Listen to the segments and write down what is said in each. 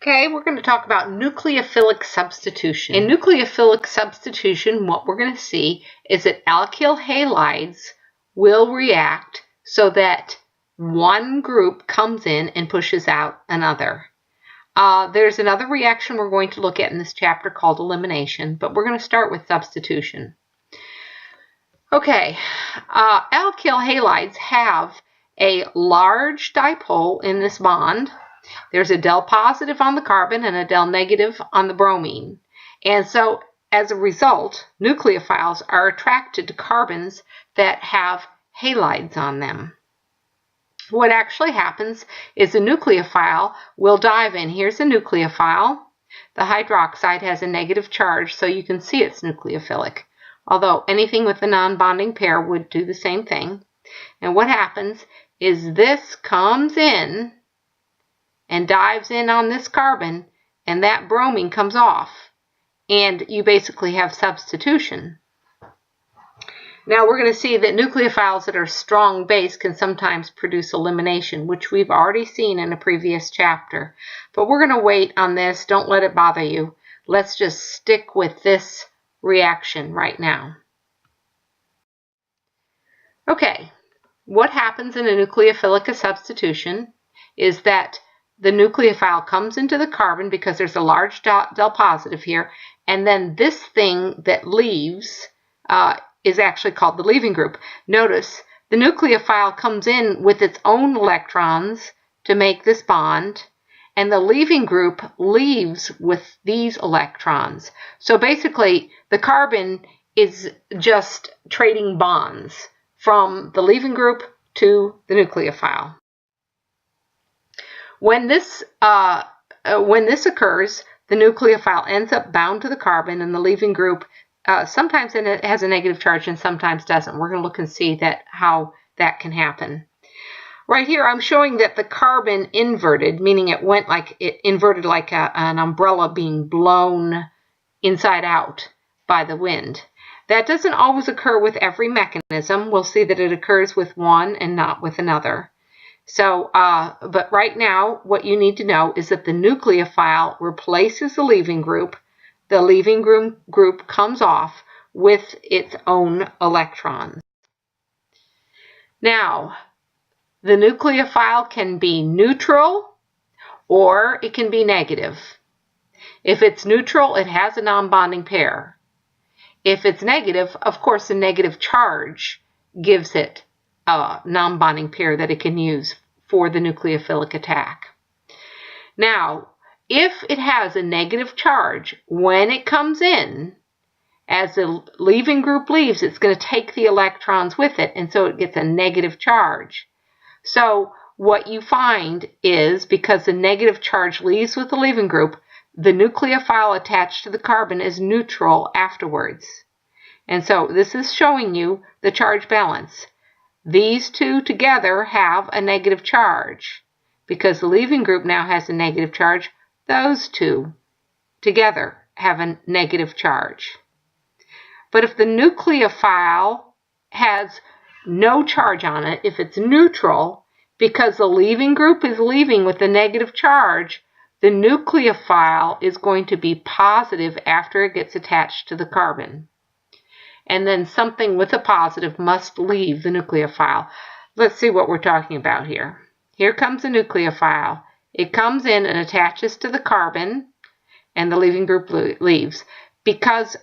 Okay, we're going to talk about nucleophilic substitution. In nucleophilic substitution, what we're going to see is that alkyl halides will react so that one group comes in and pushes out another. There's another reaction we're going to look at in this chapter called elimination, but we're going to start with substitution. Okay, alkyl halides have a large dipole in this bond. There's a del positive on the carbon and a del negative on the bromine. And so, as a result, nucleophiles are attracted to carbons that have halides on them. What actually happens is a nucleophile will dive in. Here's a nucleophile. The hydroxide has a negative charge, so you can see it's nucleophilic. Although anything with a non-bonding pair would do the same thing. And what happens is this comes in and dives in on this carbon, and that bromine comes off, and you basically have substitution. Now we're going to see that nucleophiles that are strong base can sometimes produce elimination, which we've already seen in a previous chapter. But we're going to wait on this. Don't let it bother you. Let's just stick with this reaction right now. Okay, what happens in a nucleophilic substitution is that the nucleophile comes into the carbon because there's a large del positive here, and then this thing that leaves is actually called the leaving group. Notice the nucleophile comes in with its own electrons to make this bond, and the leaving group leaves with these electrons. So basically, the carbon is just trading bonds from the leaving group to the nucleophile. When this occurs, the nucleophile ends up bound to the carbon, and the leaving group sometimes it has a negative charge and sometimes doesn't. We're going to look and see how that can happen. Right here, I'm showing that the carbon inverted, meaning it inverted like an umbrella being blown inside out by the wind. That doesn't always occur with every mechanism. We'll see that it occurs with one and not with another. So, but right now, what you need to know is that the nucleophile replaces the leaving group. The leaving group comes off with its own electrons. Now, the nucleophile can be neutral or it can be negative. If it's neutral, it has a non-bonding pair. If it's negative, of course, the negative charge gives it a non-bonding pair that it can use for the nucleophilic attack. Now, if it has a negative charge, when it comes in, as the leaving group leaves, it's going to take the electrons with it, and so it gets a negative charge. So what you find is, because the negative charge leaves with the leaving group, the nucleophile attached to the carbon is neutral afterwards. And so this is showing you the charge balance. These two together have a negative charge. Because the leaving group now has a negative charge, those two together have a negative charge. But if the nucleophile has no charge on it, if it's neutral, because the leaving group is leaving with a negative charge, the nucleophile is going to be positive after it gets attached to the carbon. And then something with a positive must leave the nucleophile. Let's see what we're talking about here. Here comes a nucleophile. It comes in and attaches to the carbon, and the leaving group leaves. Because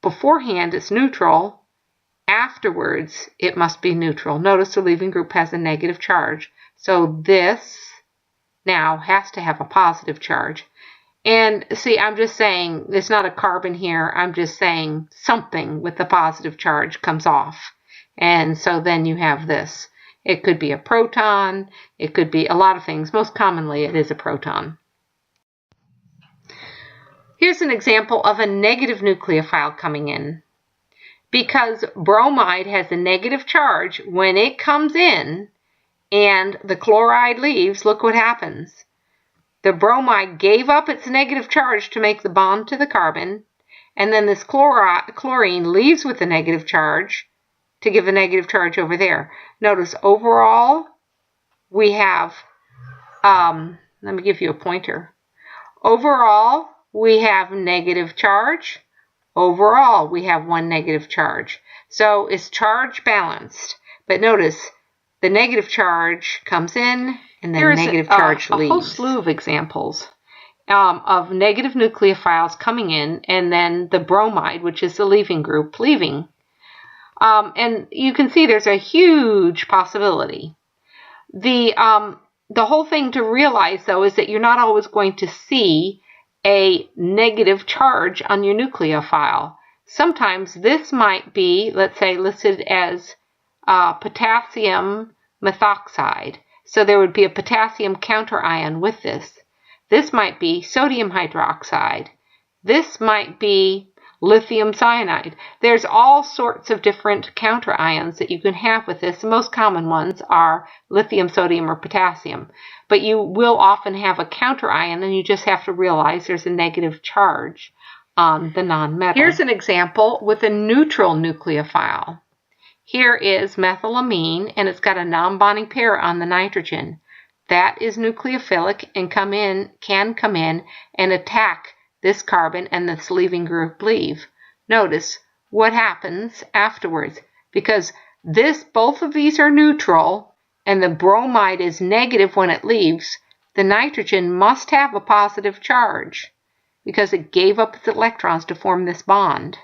beforehand it's neutral, afterwards it must be neutral. Notice the leaving group has a negative charge. So this now has to have a positive charge. And see, I'm just saying, it's not a carbon here, I'm just saying something with the positive charge comes off. And so then you have this. It could be a proton, it could be a lot of things. Most commonly it is a proton. Here's an example of a negative nucleophile coming in. Because bromide has a negative charge, when it comes in and the chloride leaves, look what happens. The bromide gave up its negative charge to make the bond to the carbon, and then this chlorine leaves with a negative charge to give a negative charge over there. Notice overall we have, let me give you a pointer. Overall, we have negative charge. Overall, we have one negative charge. So it's charge balanced. But notice, the negative charge comes in, and then negative charge leaves. A whole slew of examples of negative nucleophiles coming in, and then the bromide, which is the leaving group, leaving. And you can see there's a huge possibility. The whole thing to realize, though, is that you're not always going to see a negative charge on your nucleophile. Sometimes this might be, let's say, listed as potassium methoxide. So there would be a potassium counterion with this. This might be sodium hydroxide. This might be lithium cyanide. There's all sorts of different counterions that you can have with this. The most common ones are lithium, sodium, or potassium. But you will often have a counterion, and you just have to realize there's a negative charge on the nonmetal. Here's an example with a neutral nucleophile. Here is methylamine, and it's got a non-bonding pair on the nitrogen. That is nucleophilic and can come in and attack this carbon and this leaving group leave. Notice what happens afterwards. Because both of these are neutral and the bromide is negative when it leaves, the nitrogen must have a positive charge because it gave up its electrons to form this bond.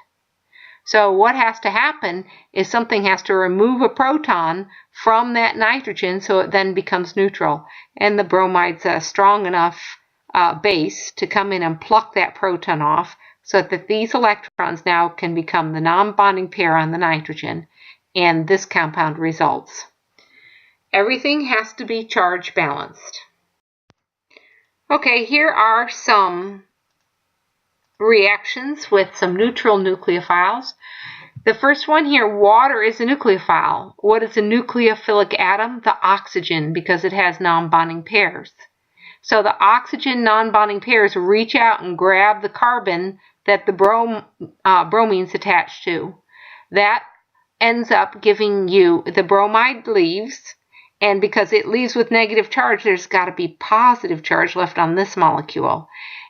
So what has to happen is something has to remove a proton from that nitrogen so it then becomes neutral. And the bromide's a strong enough base to come in and pluck that proton off so that these electrons now can become the non-bonding pair on the nitrogen, and this compound results. Everything has to be charge balanced. Okay, here are some reactions with some neutral nucleophiles. The first one here, water is a nucleophile. What is a nucleophilic atom? The oxygen, because it has non-bonding pairs. So the oxygen non-bonding pairs reach out and grab the carbon that the bromine's attached to. That ends up giving you, the bromide leaves, and because it leaves with negative charge, there's got to be positive charge left on this molecule.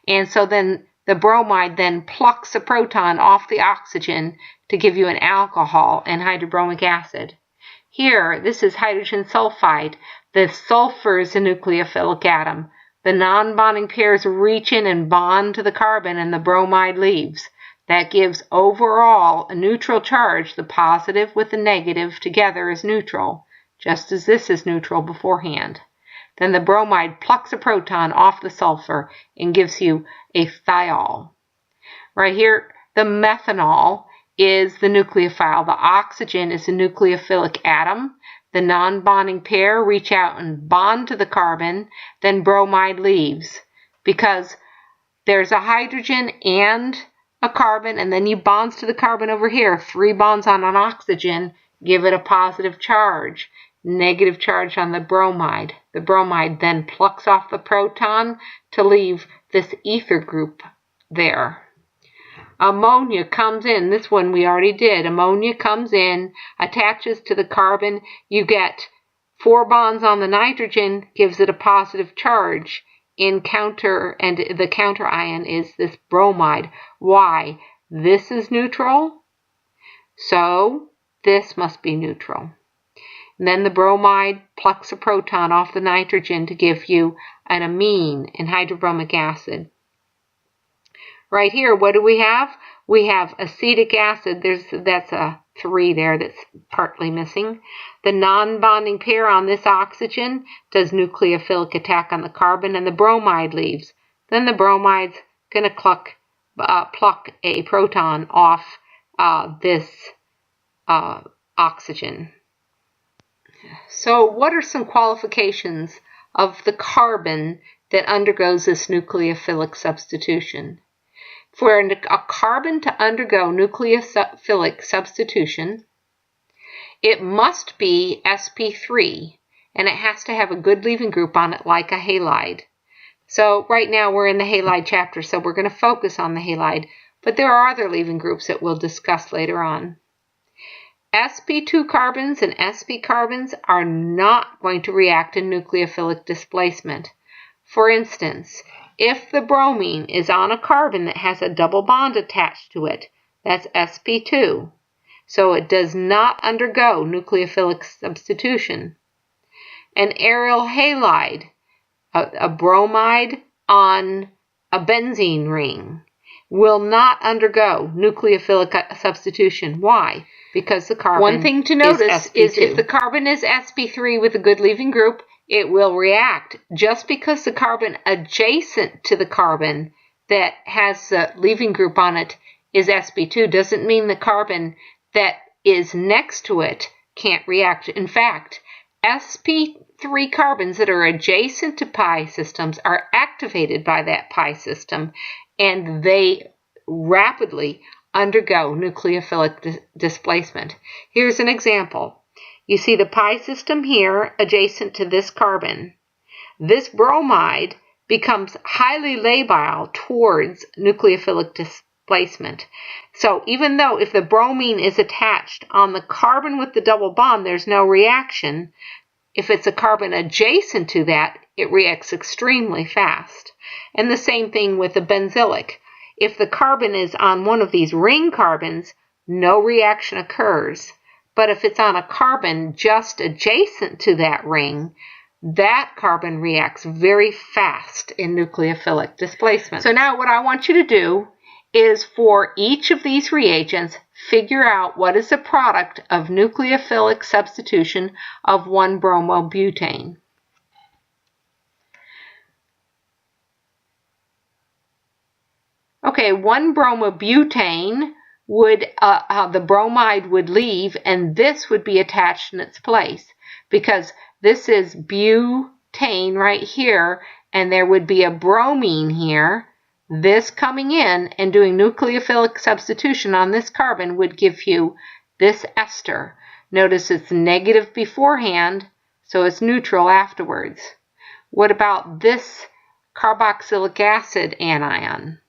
And so then the bromide then plucks a proton off the oxygen to give you an alcohol and hydrobromic acid. Here, this is hydrogen sulfide. The sulfur is a nucleophilic atom. The non-bonding pairs reach in and bond to the carbon and the bromide leaves. That gives overall a neutral charge. The positive with the negative together is neutral, just as this is neutral beforehand. Then the bromide plucks a proton off the sulfur and gives you a thiol. Right here, the methanol is the nucleophile. The oxygen is a nucleophilic atom. The non-bonding pair reach out and bond to the carbon, then bromide leaves. Because there's a hydrogen and a carbon, and then you bonds to the carbon over here. 3 bonds on an oxygen give it a positive charge. Negative charge on the bromide. The bromide then plucks off the proton to leave this ether group there. Ammonia comes in. This one we already did. Ammonia comes in, attaches to the carbon. You get 4 bonds on the nitrogen, gives it a positive charge. And the counter ion is this bromide. Why? This is neutral, so this must be neutral. And then the bromide plucks a proton off the nitrogen to give you an amine and hydrobromic acid. Right here, what do we have? We have acetic acid. That's a 3 there that's partly missing. The non-bonding pair on this oxygen does nucleophilic attack on the carbon, and the bromide leaves. Then the bromide's going to pluck a proton off this oxygen. So what are some qualifications of the carbon that undergoes this nucleophilic substitution? For a carbon to undergo nucleophilic substitution, it must be sp3, and it has to have a good leaving group on it like a halide. So right now we're in the halide chapter, so we're going to focus on the halide, but there are other leaving groups that we'll discuss later on. sp2 carbons and sp carbons are not going to react in nucleophilic displacement. For instance, If the bromine is on a carbon that has a double bond attached to it, that's sp2. So it does not undergo nucleophilic substitution. An aryl halide, a bromide on a benzene ring, will not undergo nucleophilic substitution. Why? Because the carbon One thing to notice is if the carbon is sp3 with a good leaving group, it will react. Just because the carbon adjacent to the carbon that has the leaving group on it is sp2 doesn't mean the carbon that is next to it can't react. In fact, sp3 carbons that are adjacent to pi systems are activated by that pi system, and they rapidly undergo nucleophilic displacement. Here's an example. You see the pi system here adjacent to this carbon. This bromide becomes highly labile towards nucleophilic displacement. So even though if the bromine is attached on the carbon with the double bond, there's no reaction, if it's a carbon adjacent to that, it reacts extremely fast. And the same thing with the benzylic. If the carbon is on one of these ring carbons, no reaction occurs. But if it's on a carbon just adjacent to that ring, that carbon reacts very fast in nucleophilic displacement. So now what I want you to do is for each of these reagents, figure out what is the product of nucleophilic substitution of 1-bromobutane. Okay, 1-bromobutane would, the bromide would leave, and this would be attached in its place, because this is butane right here, and there would be a bromine here. This coming in and doing nucleophilic substitution on this carbon would give you this ester. Notice it's negative beforehand, so it's neutral afterwards. What about this carboxylic acid anion?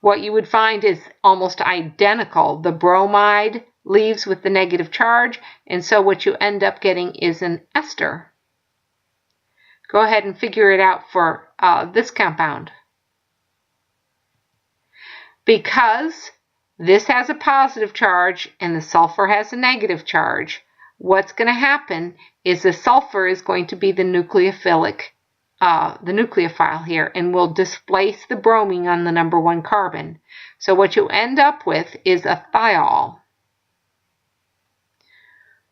What you would find is almost identical. The bromide leaves with the negative charge, and so what you end up getting is an ester. Go ahead and figure it out for this compound. Because this has a positive charge and the sulfur has a negative charge, what's going to happen is the sulfur is going to be the nucleophile here, and will displace the bromine on the number 1 carbon. So what you end up with is a thiol.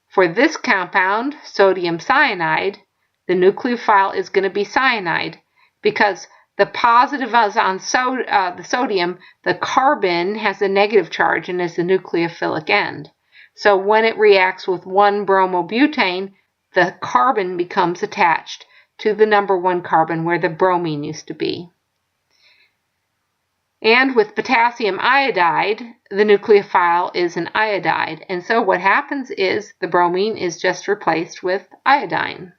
For this compound, sodium cyanide, the nucleophile is going to be cyanide, because the positive is on the sodium, the carbon has a negative charge and is the nucleophilic end. So when it reacts with 1-bromobutane, the carbon becomes attached to the number 1 carbon where the bromine used to be. And with potassium iodide, the nucleophile is an iodide, and so what happens is the bromine is just replaced with iodine.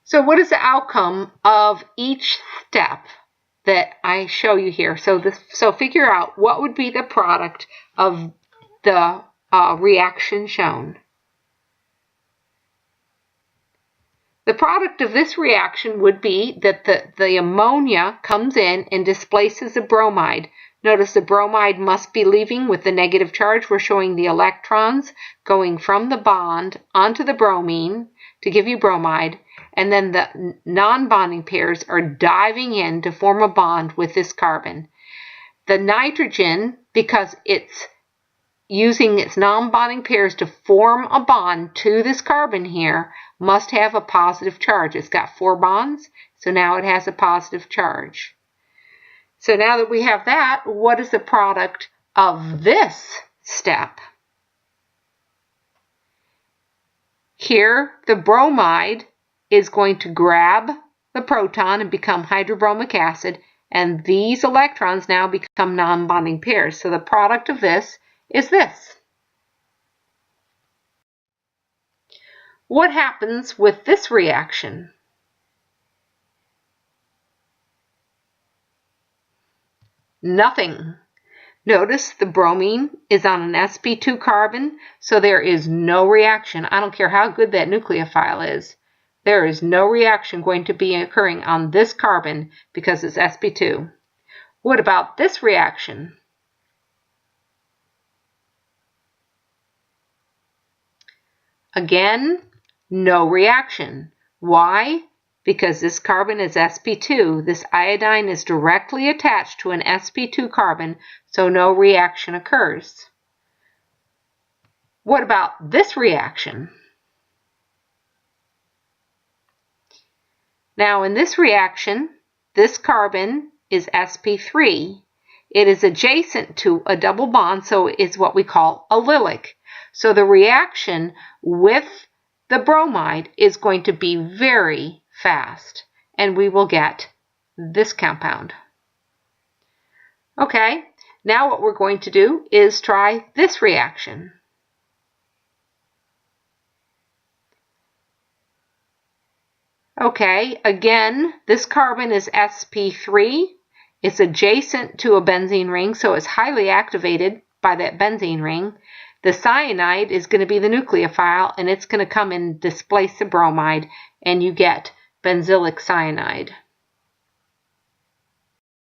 So what is the outcome of each step that I show you here? So figure out what would be the product of the reaction shown. The product of this reaction would be that the ammonia comes in and displaces the bromide. Notice the bromide must be leaving with the negative charge. We're showing the electrons going from the bond onto the bromine to give you bromide, and then the non-bonding pairs are diving in to form a bond with this carbon. The nitrogen, because it's using its non-bonding pairs to form a bond to this carbon here, must have a positive charge. It's got 4 bonds, so now it has a positive charge. So now that we have that, what is the product of this step? Here, the bromide is going to grab the proton and become hydrobromic acid, and these electrons now become non-bonding pairs. So the product of this is this. What happens with this reaction? Nothing. Notice the bromine is on an sp2 carbon, so there is no reaction. I don't care how good that nucleophile is. There is no reaction going to be occurring on this carbon because it's sp2. What about this reaction? Again, no reaction. Why? Because this carbon is sp2. This iodine is directly attached to an sp2 carbon, so no reaction occurs. What about this reaction? Now in this reaction, this carbon is sp3. It is adjacent to a double bond, so it's what we call allylic. So the reaction with the bromide is going to be very fast, and we will get this compound. Okay, now what we're going to do is try this reaction. Okay, again, this carbon is sp3. It's adjacent to a benzene ring, so it's highly activated by that benzene ring. The cyanide is going to be the nucleophile, and it's going to come and displace the bromide, and you get benzylic cyanide.